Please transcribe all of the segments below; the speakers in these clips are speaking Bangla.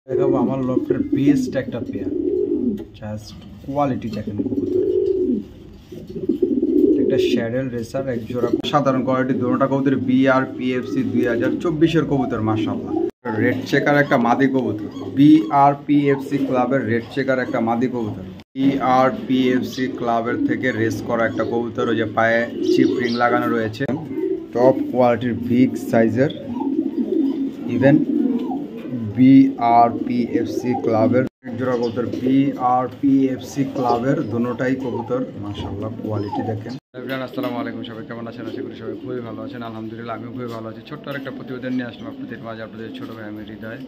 দেখাবো আমার লফটের বেস্ট একটা পেয়ার। জাস্ট কোয়ালিটি দেখেন কবুতর, একটা শ্যাডেল রেসার এক জোড়া সাধারণ কোয়ালিটি দুটোটা কবুতর BRPFC 2024-এর কবুতর মাশাআল্লাহ। রেড চেকার একটা মাদি কবুতর, BRPFC ক্লাবের রেড চেকার একটা মাদি কবুতর। BRPFC ক্লাবের থেকে রেস করা একটা কবুতর, ওই যে পায়ে চিপ রিং লাগানো রয়েছে, টপ কোয়ালিটির বিগ সাইজের। ইভেন BRPFC ক্লাবের জোড়া কবুতর, BRPFC ক্লাবের দুটোটাই কবুতর মাশাআল্লাহ, কোয়ালিটি দেখেন। আসসালামু আলাইকুম, সবাই কেমন আছেন? আশা করি সবাই খুবই ভালো আছেন। আলহামদুলিল্লাহ আমিও খুবই ভালো আছি। ছোট্ট একটা প্রতিবেদন নিয়ে আসলাম আপনাদের মাঝে, আপনাদের ছোটো ভাই আমি হৃদয়।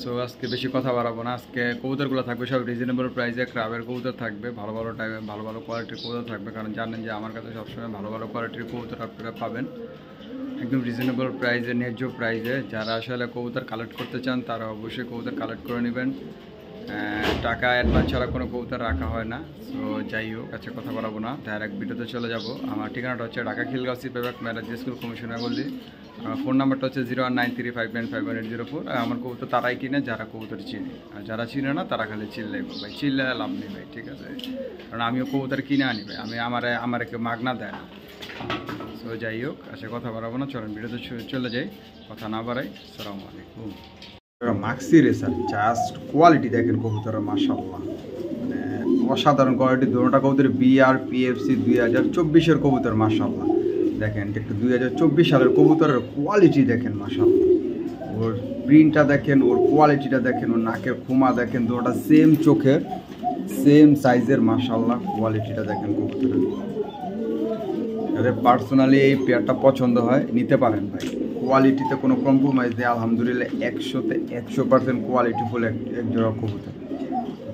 সো আজকে বেশি কথা বাড়াবো না, আজকে কবুতরগুলো থাকবে সব রিজনেবল প্রাইসে। ক্রাবের কবুতর থাকবে, ভালো ভালো টাইমে ভালো ভালো কোয়ালিটির কবুতর থাকবে, কারণ জানেন যে আমার কাছে সবসময় ভালো ভালো কোয়ালিটির কবুতর আপনারা পাবেন একদম রিজনেবল প্রাইসে, ন্যায্য প্রাইসে। যারা আসলে কবুতর কালেক্ট করতে চান তারা অবশ্যই কবুতর কালেক্ট করে নেবেন। টাকা অ্যাডভান্স ছাড়া কোনো কবুতর রাখা হয় না। সো যাই হোক, কাছে কথা বলাবো না, ডাইরেক্ট ভিডিওতে চলে যাব। আমার ঠিকানাটা হচ্ছে ঢাকা খিলগাঁও সিপেবাক ম্যারেজ স্কুল কমিশনার বলছি। আমার ফোন নাম্বারটা হচ্ছে 01935951804। আমার কবুতর তারাই কিনে যারা কবুতর চিনে, আর যারা চিনে না তারা খালি চিল্লাই ভাই, চিল্লে লাভ নেই ভাই, ঠিক আছে? কারণ আমিও কবুতর কিনে আনি ভাই, আমার কেউ মাগনা দেয় না। সো যাই হোক, আচ্ছা কথা বাড়াবো না, চলেন ভিডিওতে চলে যাই, কথা না বাড়াই। আসসালামু আলাইকুম। মাক্সি রেসার, জাস্ট কোয়ালিটি দেখেন কবুতরের মাশাআল্লাহ, মানে অসাধারণ কোয়ালিটি। দুটোটা কবুতর BRPFC 2024-এর কবুতর মাশাআল্লাহ। দেখেন একটু 2024 সালের কবুতরের কোয়ালিটি দেখেন মাশাআল্লাহ। ওর প্রিন্টটা দেখেন, ওর কোয়ালিটিটা দেখেন, ওর নাকের খুমা দেখেন, দুটোটা সেম চোখের সেম সাইজের মাশাআল্লাহ। কোয়ালিটিটা দেখেন কবুতরের। যাদের পার্সোনালি এই পেয়ারটা পছন্দ হয় নিতে পারেন ভাই, কোয়ালিটিতে কোনো কম্প্রোমাইজ নেই। আলহামদুলিল্লাহ 100-তে 100% কোয়ালিটিফুল এক জোড়া কবুতর।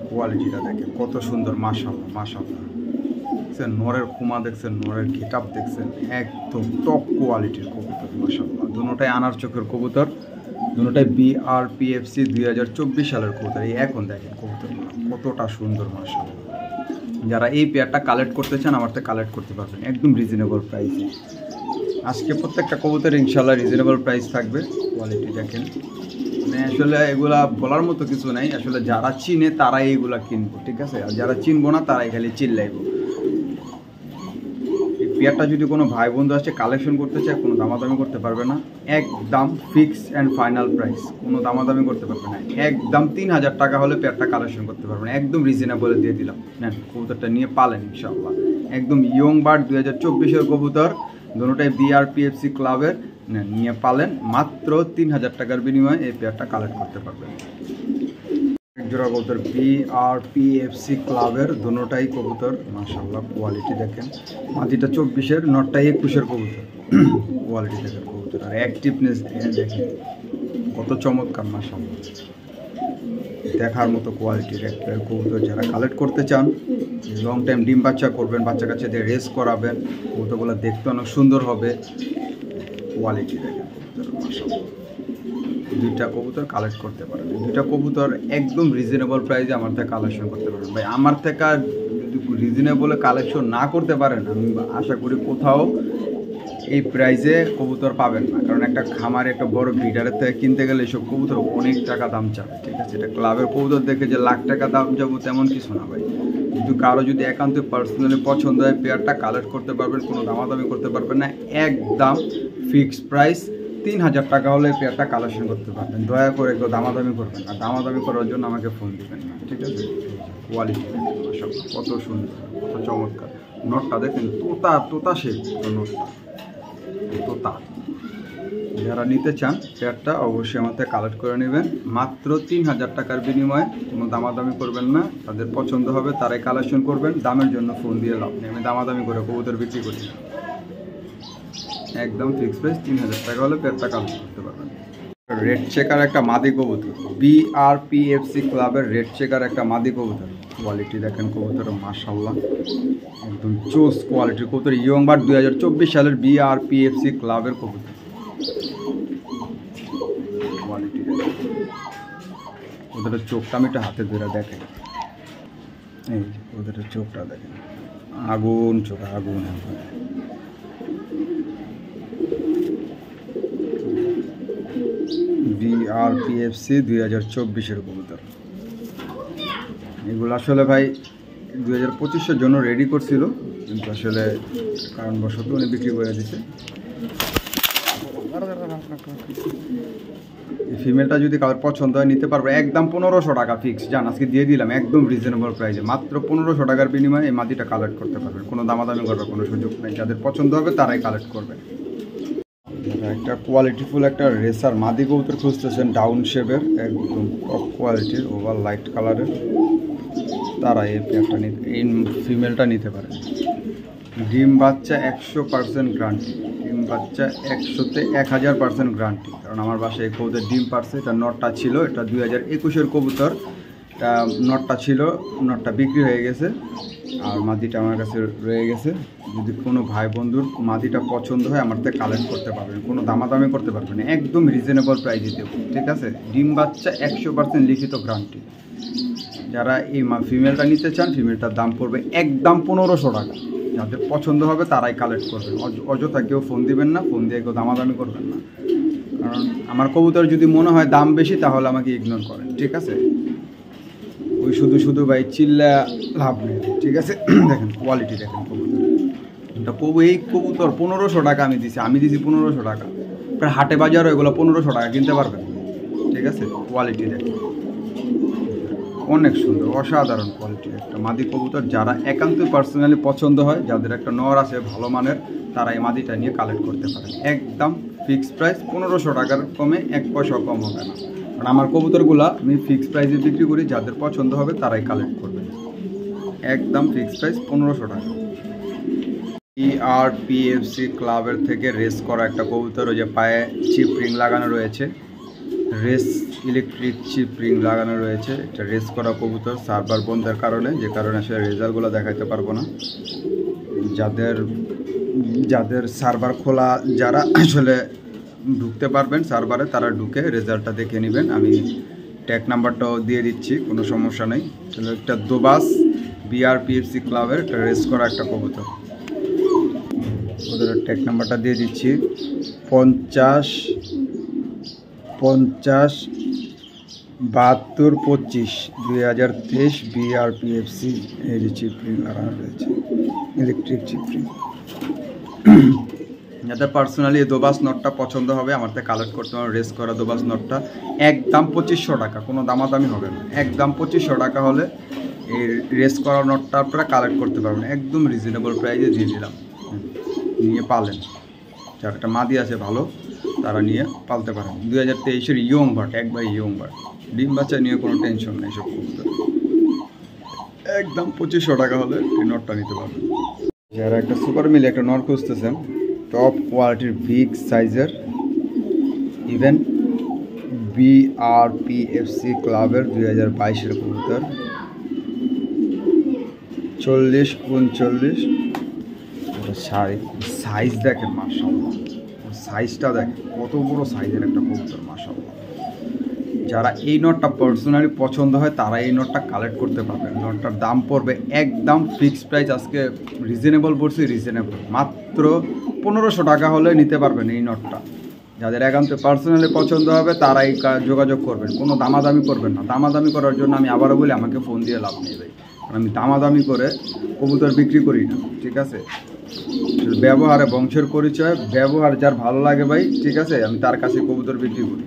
কোয়ালিটিটা দেখেন কত সুন্দর মাশাআল্লাহ মাশাআল্লাহ। দেখছেন নরের খুমা, দেখছেন নরের গেটআপ, দেখছেন একদম টপ কোয়ালিটির কবুতর মাশাআল্লাহ। দুটোটাই আনার চোখের কবুতর, দুটোটাই BRPFC 2024 সালের কবুতর। এই এখন দেখেন কবুতরগুলো কতটা সুন্দর মাশাআল্লাহ। যারা এই পেয়ারটা কালেক্ট করতে চান আমার থেকে কালেক্ট করতে পারবেন একদম রিজনেবল প্রাইসে। আজকে প্রত্যেকটা কবুতর ইনশাল্লাহ রিজনেবল প্রাইস থাকবে। কোয়ালিটি দেখেন, মানে আসলে এগুলা বলার মতো কিছু নাই। আসলে যারা চিনে তারাই এগুলা কিনবো, ঠিক আছে? আর যারা চিনবো না তারাই খালি চিল্লাইবো। এই পেয়ারটা যদি কোনো ভাই বন্ধু আসে কালেকশন করতে চায়, কোনো দামাদামি করতে পারবে না, একদম ফিক্স অ্যান্ড ফাইনাল প্রাইস, কোনো দামাদামি করতে পারবে না। একদম 3000 টাকা হলে পেয়ারটা কালেকশন করতে পারবে না, একদম রিজনেবলে দিয়ে দিলাম। নেন কবুতরটা নিয়ে পালেন ইনশাআল্লাহ। একদম ইয়ং বার্ড 2024-এর কবুতর, দুটোটাই BRPFC ক্লাবের। নিয়ে পালেন মাত্র 3000 টাকার বিনিময়ে এই পেয়ারটা কালেক্ট করতে পারবেন। এক জোড়া কবুতর BRPFC ক্লাবের, দুটোটাই কবুতর মাশাআল্লাহ। কোয়ালিটি দেখেন, মাটিটা 24-এর, নটটা 21-এর কবুতর। কোয়ালিটি দেখেন কবুতর, আর অ্যাক্টিভনেস দেখেন কত চমৎকার মাশাআল্লাহ। দেখার মতো কোয়ালিটির একটা কবুতর। যারা কালেক্ট করতে চান, লং টাইম ডিম বাচ্চা করবেন, বাচ্চা কাচ্চা দিয়ে রেস করাবেন, কবুতরগুলো দেখতে অনেক সুন্দর হবে। কোয়ালিটি দেখেন কবুতর মাশাআল্লাহ। দুইটা কবুতর কালেক্ট করতে পারেন, দুইটা কবুতর একদম রিজনেবল প্রাইসে আমার থেকে কালেকশন করতে পারেন ভাই। আমার থেকে যদি রিজনেবলে কালেকশন না করতে পারেন, আমি আশা করি কোথাও এই প্রাইসে কবুতর পাবেন না। কারণ একটা খামারে একটা বড় ব্রিডারের থেকে কিনতে গেলে এসব কবুতর অনেক টাকা দাম চাবে, ঠিক আছে? এটা ক্লাবের কবুতর দেখে যে লাখ টাকা দাম যাবো তেমন কিছু না ভাই। কিন্তু কারো যদি একান্ত পার্সোনালি পছন্দ হয়, পেয়ারটা কালেক্ট করতে পারবেন, কোনো দামাদামি করতে পারবেন না, একদম ফিক্সড প্রাইস। 3000 টাকা হলে পেয়ারটা কালেকশন করতে পারবেন। দয়া করে একটু দামাদামি করবেন, আর দামাদামি করার জন্য আমাকে ফোন দিবেন না, ঠিক আছে? কোয়ালিটি মাশাআল্লাহ কত সুন্দর, কত চমৎকার। নটটা দেখেন তোতা শেপ নটটা, তোতা। যারা নিতে চান পেয়ারটা অবশ্যই আমার থেকে কালেক্ট করে নেবেন মাত্র 3000 টাকার বিনিময়ে। কোনো দামাদামি করবেন না, তাদের পছন্দ হবে তারাই কালেকশন করবেন। দামের জন্য ফোন দিয়ে লাভ নেই, আমি দামাদামি করে কবুতর বিক্রি করি না। একদম ফিক্স প্রাইস, 3000 টাকা হলে পেয়ারটা কালেক্ট করতে পারবেন। রেড চেকার একটা মাদি কবুতর, BRPFC ক্লাবের রেড চেকার একটা মাদি কবুতর। কোয়ালিটি দেখেন কবুতর মাশাআল্লাহ, একদম চোস কোয়ালিটির কবুতর। ইয়ং বার্ড 2024 সালের BRPFC ক্লাবের কবুতর। কোয়ালিটি দেখেন কবুতরের চোখটা আমি একটা হাতে ধরে দেখেন, এই কবুতরের চোখটা দেখেন, আগুন চোখ, আগুন। BRPFC 2024-এর কবুতর। এগুলো আসলে ভাই 2025-এর জন্য রেডি করছিল, কিন্তু আসলে কারণবশত উনি বিক্রি করে দিচ্ছে। এই ফিমেলটা যদি কারোর পছন্দ হয় নিতে পারবে, একদম 1500 টাকা ফিক্স। জান আজকে দিয়ে দিলাম একদম রিজনেবল প্রাইসে, মাত্র 1500 টাকার বিনিময়ে এই মাদিটা কালেক্ট করতে পারবেন। কোনো দামাদামি করবে কোনো সুযোগ নেই, যাদের পছন্দ হবে তারাই কালেক্ট করবে। একটা কোয়ালিটিফুল একটা রেসার মাদি কবুতর খুঁজতেছেন, ডাউন শেপের, একদম টপ কোয়ালিটির, ওভার লাইট কালারের, তারা এই পেয়ারটা এই ফিমেলটা নিতে পারে। ডিম বাচ্চা 100% গ্যারান্টি, ডিম বাচ্চা 100-তে 1000% গ্যারান্টি। কারণ আমার বাসায় এই কবুতর ডিম পারছে। এটা নটটা ছিল, এটা 2021-এর কবুতর। এটা নটটা ছিল, নটটা বিক্রি হয়ে গেছে, আর মাদিটা আমার কাছে রয়ে গেছে। যদি কোনো ভাই বন্ধুর মাদিটা পছন্দ হয় আমার থেকে কালেক্ট করতে পারবেন, কোনো দামাদামি করতে পারবেন, একদম রিজনেবল প্রাইসে দেবো, ঠিক আছে? ডিম বাচ্চা 100% লিখিত গ্যারান্টি। যারা এই ফিমেলটা নিতে চান, ফিমেলটার দাম পড়বে একদম 1500 টাকা। যাদের পছন্দ হবে তারাই কালেক্ট করবেন, অযথা কেউ ফোন দিবেন না, ফোন দিয়ে কেউ দামাদামি করবেন না। কারণ আমার কবুতর যদি মনে হয় দাম বেশি তাহলে আমাকে ইগনোর করেন, ঠিক আছে? ওই শুধু ভাই চিল্লা লাভ নেই, ঠিক আছে? দেখেন কোয়ালিটি, দেখেন কবুতর, এই কবুতর 1500 টাকা আমি দিছি 1500 টাকা। প্রায় হাটে বাজারও এগুলো 1500 টাকা কিনতে পারবেন, ঠিক আছে? কোয়ালিটি দেখেন, অনেক সুন্দর, অসাধারণ কোয়ালিটির একটা মাদি কবুতর। যারা একান্তই পার্সোনালি পছন্দ হয়, যাদের একটা নর আছে ভালো মানের, তারা এই মাদিটা নিয়ে কালেক্ট করতে পারেন। একদম ফিক্সড প্রাইস, 1500 টাকার কমে 1 পয়সাও কম হবে না। কারণ আমার কবুতরগুলো আমি ফিক্সড প্রাইসে বিক্রি করি, যাদের পছন্দ হবে তারাই কালেক্ট করবেন। একদম ফিক্সড প্রাইস 1500 টাকা। BRPFC ক্লাবের থেকে রেস করা একটা কবুতর, ওই যে পায়ে চিপ রিং লাগানো রয়েছে, রেস ইলেকট্রিক চিপ রিং লাগানো রয়েছে। এটা রেস করা কবুতর, সার্ভার বন্ধের কারণে, যে কারণে আসলে রেজাল্টগুলো দেখাতে পারবো না। যাদের সার্ভার খোলা, যারা আসলে ঢুকতে পারবেন সার্ভারে, তারা ঢুকে রেজাল্টটা দেখে নেবেন। আমি ট্যাগ নাম্বারটাও দিয়ে দিচ্ছি, কোনো সমস্যা নেই। তাহলে একটা দোবাস BRPFC ক্লাবের একটা রেস করা একটা কবুতর, ওদের ট্যাগ নাম্বারটা দিয়ে দিচ্ছি 50 72 25 2023 BRPFC। এই যে চিপরিং লাগানো রয়েছে, ইলেকট্রিক চিপরিং। যাদের পার্সোনালি এই দোবাস নটটা পছন্দ হবে আমার থেকে কালেক্ট করতে হবে। রেস করা দোবাস নটটা একদম 2500 টাকা, কোনো দামাদামি হবে না। একদম 2500 টাকা হলে এই রেস করা নটটা আপনারা কালেক্ট করতে পারবেন, একদম রিজনেবল প্রাইসে দিয়ে দিলাম। নিয়ে পালেন, যার একটা মাদি আছে ভালো, তারা নিয়ে পালতে পারেন। 2023-এর ইয়ং বার্ড, একবার ইয়ং বার্ড, ডিম বাচ্চা নিয়ে কোনো টেনশন নেই সব কবুতর। একদম 2500 টাকা হলে এই নটটা নিতে পারবেন। যারা একটা সুপার মিলে একটা নট খুঁজতেছেন, টপ কোয়ালিটির বিগ সাইজের, ইভেন BRPFC ক্লাবের 2022-এর কবুতর, 40-39 সাইজ দেখেন, মাশাআল্লাহ সাইজটা দেখেন, কত বড় সাইজের একটা কবুতর, মাশাআল্লাহ। যারা এই নটটা পার্সোনালি পছন্দ হয় তারা এই নটটা কালেক্ট করতে পারবেন। নটটার দাম পড়বে একদম ফিক্সড প্রাইস, আজকে রিজনেবল বলছি, রিজনেবল, মাত্র 1500 টাকা হলে নিতে পারবেন এই নটটা। যাদের একান্ত পার্সোনালি পছন্দ হবে তারাই যোগাযোগ করবেন, কোনো দামাদামি করবেন না। দামাদামি করার জন্য আমি আবারও বলি, আমাকে ফোন দিয়ে লাভ নেই ভাই, কারণ আমি দামাদামি করে কবুতর বিক্রি করি না, ঠিক আছে? ব্যবহারে বংশের পরিচয়, ব্যবহার যার ভালো লাগে ভাই, ঠিক আছে, আমি তার কাছে কবুতর বিক্রি করি।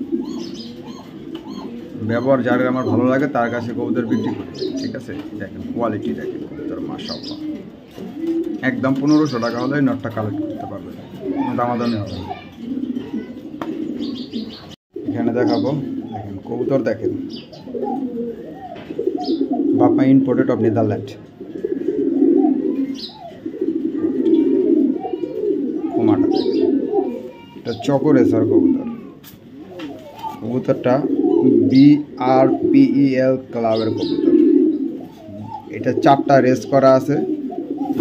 ব্যবহার যার আমার ভালো লাগে তার কাছে কবুতর বিক্রি করি, ঠিক আছে? দেখেন কোয়ালিটি, দেখেন কবুতর, মাশাআল্লাহ। একদম 1500 টাকা হলে নটটা কালেক্ট করতে পারবেন, কোনো দামাদামি হবে না। এখানে দেখাবো, দেখেন কবুতর, দেখেন বাপা ইম্পোর্টেড অফ নেদারল্যান্ড, কোমাটা দেখেন, এটা চকোরেসার কবুতর। কবুতরটা BRPEL ক্লাবের কবুতর। এটা 4টা রেস করা আছে,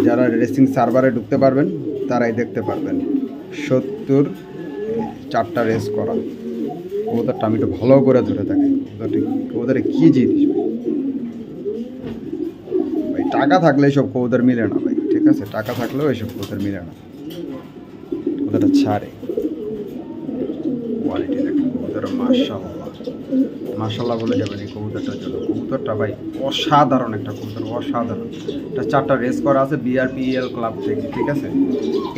যারা রেসিং সার্ভারে ঢুকতে পারবেন তারাই দেখতে পারবেন। 70 4টা রেস করা কবুতরটা, আমি একটু ভালো করে ধরে থাকি। কবুতরে কী জিনিস ভাই, টাকা থাকলে এইসব কবুতর মিলে না ভাই, ঠিক আছে? টাকা থাকলেও এইসব কবুতর মিলে না। কবুতরটা ছাড়ে, কোয়ালিটি দেখেন কবুতর, মাশাআল্লাহ। মাশাআল্লাহ বলে যাবেন এই কবুতরটার জন্য। কবুতরটা ভাই অসাধারণ একটা কবুতর, অসাধারণ। এটা 4টা রেস করা আছে BRPEL ক্লাব থেকে, ঠিক আছে।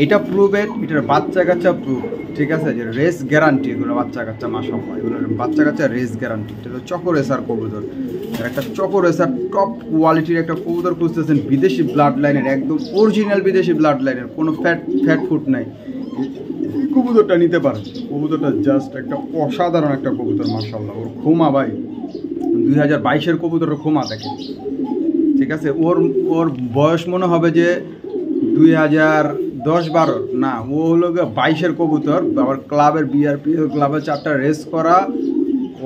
এটা প্রুভেড, এটার বাচ্চা কাচ্চা প্রুভ, ঠিক আছে, যে রেস গ্যারান্টি। এগুলো বাচ্চা কাচ্চা মাশাআল্লাহ, এগুলোর বাচ্চা কাচ্চা রেস গ্যারান্টি। এটা হলো চকো রেসার কবুতর, একটা চকো রেসার টপ কোয়ালিটির একটা কবুতর খুঁজতেছেন, বিদেশি ব্লাড লাইনের, একদম অরিজিনাল বিদেশি ব্লাড লাইনের, কোনো ফ্যাট ফুড নাই, কবুতরটা নিতে পারেন। কবুতরটা জাস্ট একটা অসাধারণ একটা কবুতর মাশাআল্লাহ। ওর খোমা ভাই 2022-এর কবুতরের খোমা দেখেন, ঠিক আছে। ওর বয়স মনে হবে যে 2010-12 না, ও হলো 22-এর কবুতর। আবার ক্লাবের BRPEL ক্লাবের 4টা রেস করা।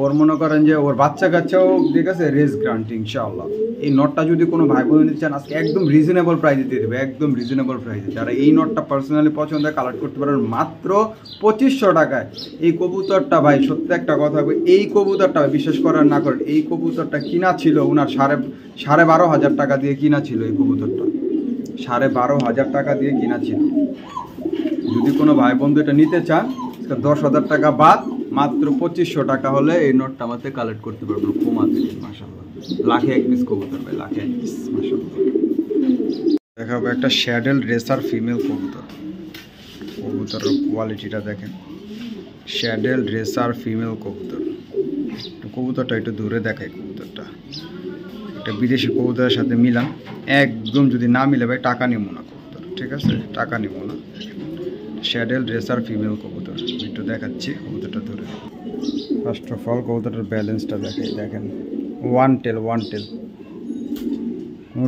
ওর মনে করেন যে ওর বাচ্চা কাচ্চাও, ঠিক আছে, রেস গ্যারান্টি ইনশাআল্লাহ। এই নটটা যদি কোনো ভাই বোন নিতে চান, আজকে একদম রিজনেবল প্রাইসে দিয়ে দেবে, একদম রিজনেবল প্রাইসে। যারা এই নটটা পার্সোনালি পছন্দ হয় কালেক্ট করতে পারেন মাত্র 2500 টাকায়। এই কবুতরটা ভাই সত্যি একটা কথা, এই কবুতরটা বিশ্বাস করার না করেন, এই কবুতরটা কিনা ছিল ওনার 12,500 টাকা দিয়ে কিনা ছিল। এই কবুতরটা 12,500 টাকা দিয়ে কিনা ছিল। যদি কোনো ভাই বন্ধু এটা নিতে চান, 10,000 টাকা বাদ মাত্র 2500 টাকা হলে এই নোটটা আমাদের কালেক্ট করতে পারবো। কমা থেকে মাশাআল্লাহ, লাখে 1 পিস কবুতর ভাই, লাখে 1 পিস মাশাআল্লাহ। দেখাবো একটা শ্যাডেল রেসার ফিমেল কবুতর। কবুতরের কোয়ালিটিটা দেখেন, শ্যাডেল রেসার ফিমেল কবুতর। কবুতরটা একটু দূরে দেখায়, কবুতরটা একটা বিদেশি কবুতরের সাথে মিলান, একদম যদি না মিলে ভাই টাকা নিব না কবুতর, ঠিক আছে, টাকা নিব না। শ্যাডেল রেসার ফিমেল কবুতর একটু দেখাচ্ছি, কবুতরটা ধরে। ফার্স্ট অফ অল কবুতরটার ব্যালেন্সটা দেখেন, ওয়ান টেল,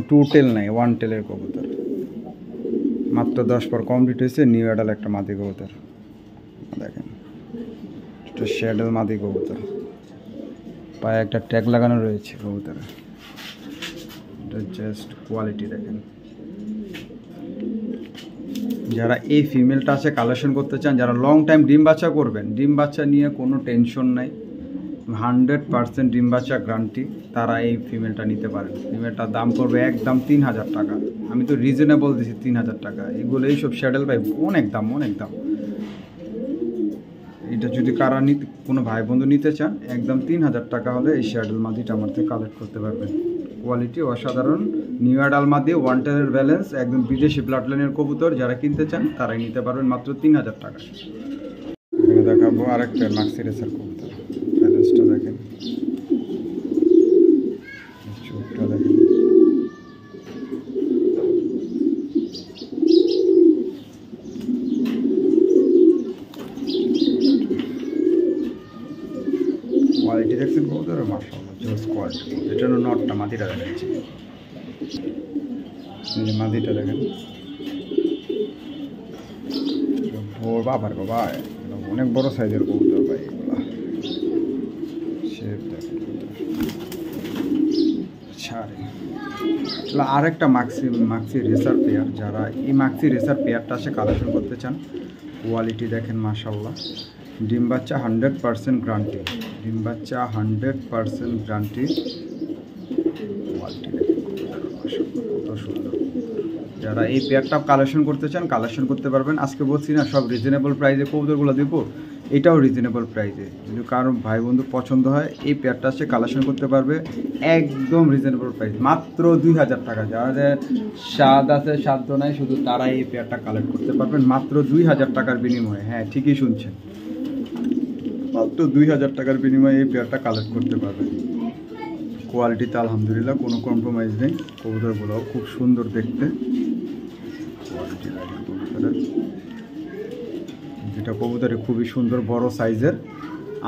টু টেল নাই, ওয়ান টেলের কবুতর। মাত্র 10 পর কমপ্লিট হয়েছে। নিউ অ্যাডাল একটা মাদি কবুতর দেখেন, এটা শ্যাডেল মাদি কবুতর। পায়ে একটা ট্যাগ লাগানো রয়েছে কবুতরে। এটা জাস্ট কোয়ালিটি দেখেন। যারা এই ফিমেলটা আছে কালেকশন করতে চান, যারা লং টাইম ডিম বাচ্চা করবেন, ডিম বাচ্চা নিয়ে কোনো টেনশন নাই, 100% ডিম বাচ্চা গ্যারান্টি, তারা এই ফিমেলটা নিতে পারেন। ফিমেলটার দাম পড়বে একদম 3000 টাকা। আমি তো রিজনেবল দিছি 3000 টাকা। এগুলো এইসব শ্যাডেল ভাই অনেক দাম, অনেক দাম। এটা যদি কারা কোনো ভাই বন্ধু নিতে চান, একদম 3000 টাকা হলে এই শ্যাডেল মাদিটা আমার থেকে কালেক্ট করতে পারবেন। কোয়ালিটি অসাধারণ, নিউ অ্যাডাল মাদি, ওয়ান টেলের ব্যালেন্স, একদম বিদেশি ব্লাড লাইনের কবুতর। যারা কিনতে চান তারাই নিতে পারবেন মাত্র 3000 টাকা। এখানে দেখাবো আরেকটা মাক্সি রেসার কবুতর। ব্যালেন্সটা দেখেন, চোখটা দেখেন, কোয়ালিটি দেখছেন কবুতর মাশাআল্লাহ, জোস কোয়ালিটি। এটা হলো নটটা, মাদিটা দেখাচ্ছি, মাদিটা দেখেন। বাবার বাবা, অনেক বড় সাইজের কবুতর ভাই এগুলা। শেপ দেখেন, আরেকটা মাক্সি রেসার পেয়ার। যারা এই মাক্সি রেসার পেয়ারটা আসে কালেকশন করতে চান, কোয়ালিটি দেখেন মাশাআল্লাহ। ডিম বাচ্চা 100% গ্যারান্টি, ডিম বাচ্চা 100% গ্যারান্টি। কোয়ালিটি দেখেন কত সুন্দর। যারা এই পেয়ারটা কালেকশন করতে চান কালেকশন করতে পারবেন। আজকে বলছি না সব রিজনেবল প্রাইসে কবুতরগুলো দিব, এটাও রিজনেবল প্রাইসে। যদি কারো ভাই বন্ধু পছন্দ হয় এই পেয়ারটা আসে কালেকশন করতে পারবে একদম রিজনেবল প্রাইস, মাত্র 2000 টাকা। যাদের স্বাদ আছে সাধ্য নাই, শুধু তারাই এই পেয়ারটা কালেক্ট করতে পারবেন মাত্র 2000 টাকার বিনিময়ে। হ্যাঁ ঠিকই শুনছেন, মাত্র 2000 টাকার বিনিময়ে এই পেয়ারটা কালেক্ট করতে পারবেন। কোয়ালিটিতে আলহামদুলিল্লাহ কোনো কম্প্রোমাইজ নেই। কবুতরগুলোও খুব সুন্দর দেখতে। কোয়ালিটি লাগে কবুতরের, যেটা কবুতরে খুবই সুন্দর, বড় সাইজের,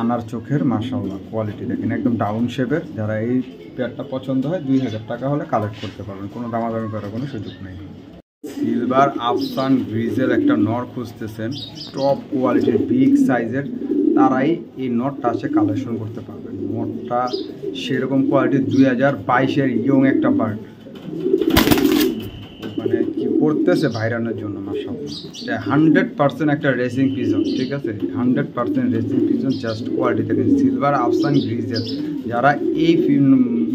আনার চোখের মাশাআল্লাহ। কোয়ালিটি দেখেন একদম ডাউন শেপের। যারা এই পেয়ারটা পছন্দ হয় 2000 টাকা হলে কালেক্ট করতে পারবেন, কোনো দামাদামি করার কোনো সুযোগ নেই। সিলভার আফসান গ্রিজের একটা নর খুঁজতেছেন, টপ কোয়ালিটির বিগ সাইজের, তারাই এই নটটা আসে কালেকশন করতে পারবেন। নটটা সেরকম কোয়ালিটির 2022-এর ইয়ং একটা বার্ড, মানে কি পড়তেছে ভাইরানের জন্য মাশাআল্লাহ। 100% একটা রেসিং পিজন, ঠিক আছে, 100% রেসিং পিজন। জাস্ট কোয়ালিটি দেখেন, সিলভার আফসান গ্রিজের। যারা এই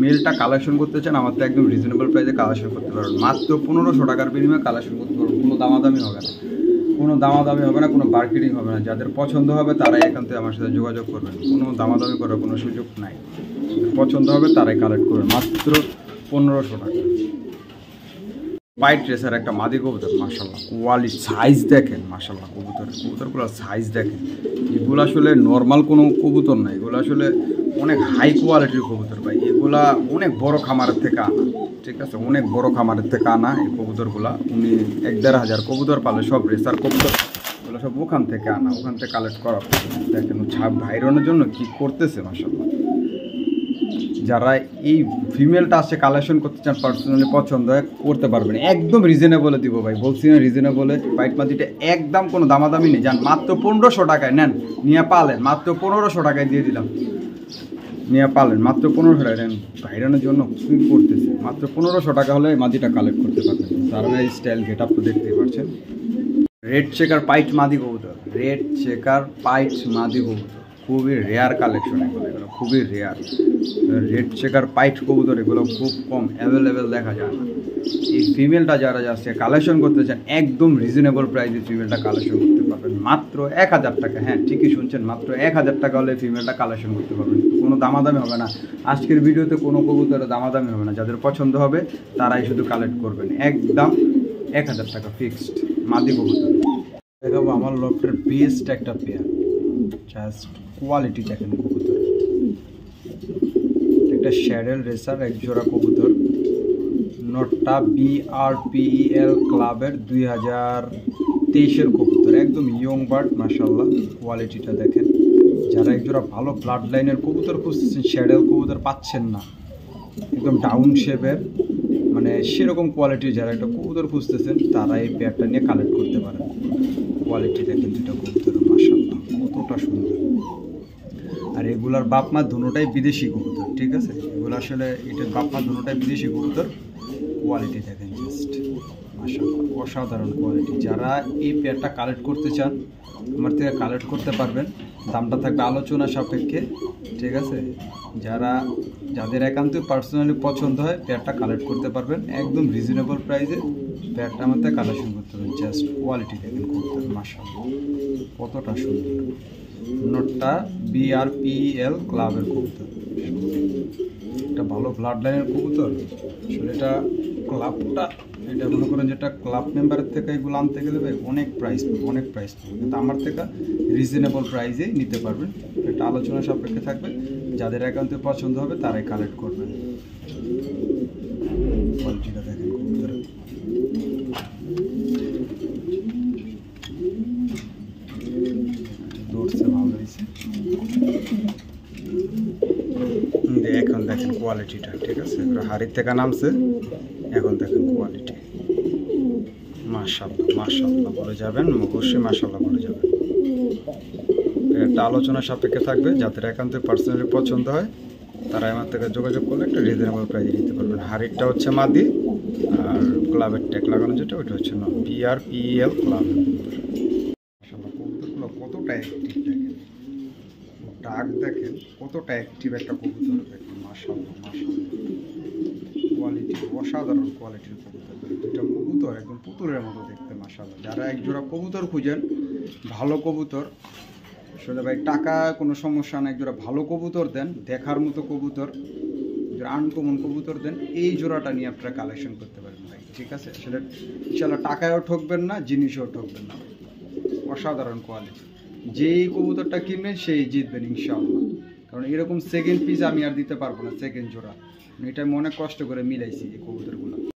মেলটা কালেকশন করতে চান আমার তো একদম রিজনেবল প্রাইসে কালেকশন করতে পারবেন, মাত্র 1500 টাকার বিনিময়ে কালেকশন করতে পারবেন, কোনো দামাদামি হবে না। কোনো দামাদামি হবে না, কোনো মার্কেটিং হবে না। যাদের পছন্দ হবে তারাই এখান থেকে আমার সাথে যোগাযোগ করবেন। কোনো দামাদামি করার কোনো সুযোগ নাই। পছন্দ হবে তারাই কালেক্ট করবেন। মাত্র 1500 টাকা। হোয়াইট রেসার একটা মাদি কবুতর, মাশাআল্লাহ কোয়ালিটি সাইজ দেখেন, মাশাআল্লাহ কবুতরগুলোর সাইজ দেখেন। এগুলো আসলে নর্মাল কোনো কবুতর না, এগুলো আসলে অনেক হাই কোয়ালিটির কবুতর ভাই। এগুলা অনেক বড় খামারের থেকে আনা, ঠিক আছে, অনেক বড় খামারের থেকে আনা এই কবুতরগুলা। উনি 1-1.5 হাজার কবুতর পালে, সব রেসার কবুতর, এগুলো সব ওখান থেকে আনা, ওখান থেকে কালেক্ট করা। দেখেন ছাপ ভাইরানোর জন্য কি করতেছে, মাশাআল্লাহ। যারা এই ফিমেলটা আসছে কালেকশন করতে চান, পার্সোনালি পছন্দ হয় করতে পারবেন। একদম রিজনেবলে দিব ভাই, বলছি না রিজনেবলে। পাইট মাদিটা একদম কোনো দামাদামি নেই, যান মাত্র 1500 টাকায় নেন, নিয়ে পালেন। মাত্র 1500 টাকায় দিয়ে দিলাম, নিয়ে পালেন মাত্র 1500 টাকা নেন। ভাইরানোর জন্য কি করতেছে, মাত্র 1500 টাকা হলে মাদিটা কালেক্ট করতে পারবেন। তার স্টাইল গেট আপ তো দেখতেই পাচ্ছেন। রেড চেকার পাইট মাদি কবুতর, রেড চেকার পাইট মাদি কবুতর খুবই রেয়ার কালেকশন, এগুলো খুবই রেয়ার। রেড চেকার পাইট কবুতর এগুলো খুব কম অ্যাভেলেবেল দেখা যায় না। এই ফিমেলটা যারা যাচ্ছে কালেকশন করতে চান, একদম রিজনেবল প্রাইসে ফিমেলটা কালেকশন করতে পারবেন মাত্র 1000 টাকা। হ্যাঁ ঠিকই শুনছেন, মাত্র 1000 টাকা হলে ফিমেলটা কালেকশন করতে পারবেন। কোনো দামাদামি হবে না, আজকের ভিডিওতে কোনো কবুতরের দামাদামি হবে না। যাদের পছন্দ হবে তারাই শুধু কালেক্ট করবেন, একদম 1000 টাকা ফিক্সড মাদি কবুতর। দেখাবো আমার লফটের বেস্ট একটা পেয়ার, জাস্ট কোয়ালিটি দেখেন কবুতর। একটা শ্যাডেল রেসার এক জোড়া কবুতর, নটটা BRPEL ক্লাবের 2023-এর কবুতর, একদম ইয়ং বার্ড, মাশাআল্লাহ কোয়ালিটিটা দেখেন। যারা এক জোড়া ভালো ব্লাড লাইনের কবুতর খুঁজছেন, শ্যাডেল কবুতর পাচ্ছেন না, একদম ডাউন শেপের, মানে সেরকম কোয়ালিটির যারা একটা কবুতর খুঁজতেছেন, তারা এই পেয়ারটা নিয়ে কালেক্ট করতে পারেন। কোয়ালিটি দেখেন দুটো কবুতর, মাশাআল্লাহ কতটা সুন্দর। আর এগুলার বাপ মা দুটোটাই বিদেশি কবুতর, ঠিক আছে। এগুলো আসলে এটার বাপ মা দুটোটাই বিদেশি কবুতর। কোয়ালিটি দেখেন জাস্ট, মাশাআল্লাহ অসাধারণ কোয়ালিটি। যারা এই পেয়ারটা কালেক্ট করতে চান আমার থেকে কালেক্ট করতে পারবেন। দামটা থাকবে আলোচনা সাপেক্ষে, ঠিক আছে। যাদের একান্ত পার্সোনালি পছন্দ হয় পেয়ারটা কালেক্ট করতে পারবেন, একদম রিজনেবল প্রাইসে পেয়ারটা আমার থেকে কালেকশন করতে পারবেন। জাস্ট কোয়ালিটি দেখেন কবুতর, মাশাআল্লাহ কতটা সুন্দর। নটটা BRPEL ক্লাবের কবুতর, একটা ভালো ব্লাড লাইনের কবুতর। আসলে এটা ক্লাবটা, এটা মনে করেন যেটা ক্লাব মেম্বারের থেকে এগুলো আনতে গেলে অনেক প্রাইস পাবে, অনেক প্রাইস পাবে। কিন্তু আমার থেকে রিজনেবল প্রাইসেই নিতে পারবেন। এটা আলোচনা সাপেক্ষে থাকবে, যাদের একান্তে পছন্দ হবে তারাই কালেক্ট করবেন। কোয়ালিটিটা দেখেন কবুতরের, দৌড়ছে ভালো হয়েছে। এখন দেখেন কোয়ালিটিটা, ঠিক আছে, হাড়ির থেকে নামছে, এখন দেখেন কোয়ালিটি, মাশাআল্লাহ মাশাআল্লাহ বলে যাবেন, অবশ্যই মাশাআল্লাহ বলে যাবেন। একটা আলোচনা সাপেক্ষে থাকবে, যাদের একান্ত পার্সোনালি পছন্দ হয় তারা আমার থেকে যোগাযোগ করলে একটা রিজনেবল প্রাইসে নিতে পারবেন। হাড়িরটা হচ্ছে মাদি, আর ক্লাবের ট্যাগ লাগানো যেটা ওইটা হচ্ছে না, BRPEL ক্লাব। মাশাআল্লাহ কবুতরগুলো কতটা অ্যাক্টিভ দেখেন, ডাক দেখেন কতটা অ্যাক্টিভ একটা কবুতর দেখেন, মাশাআল্লাহ মাশাআল্লাহ কোয়ালিটি, অসাধারণ কোয়ালিটির কবুতর। দুইটা কবুতর একদম পুতুলের মতো দেখতে, মাশাআল্লাহ। যারা এক জোড়া কবুতর খুঁজেন, ভালো কবুতর, আসলে ভাই টাকা কোনো সমস্যা না, এক জোড়া ভালো কবুতর দেন, দেখার মতো কবুতর, আনকমন কবুতর দেন, এই জোড়াটা নিয়ে আপনারা কালেকশন করতে পারেন ভাই, ঠিক আছে। আসলে ইনশাআল্লাহ টাকায়ও ঠকবেন না, জিনিসও ঠকবেন না ভাই, অসাধারণ কোয়ালিটি। যেই কবুতরটা কিনবেন সেই জিতবেন ইনশাআল্লাহ। কারণ এরকম সেকেন্ড পিস আমি আর দিতে পারবো না, সেকেন্ড জোড়া, এটা আমি অনেক কষ্ট করে মিলাইছি এই কবুতরগুলো।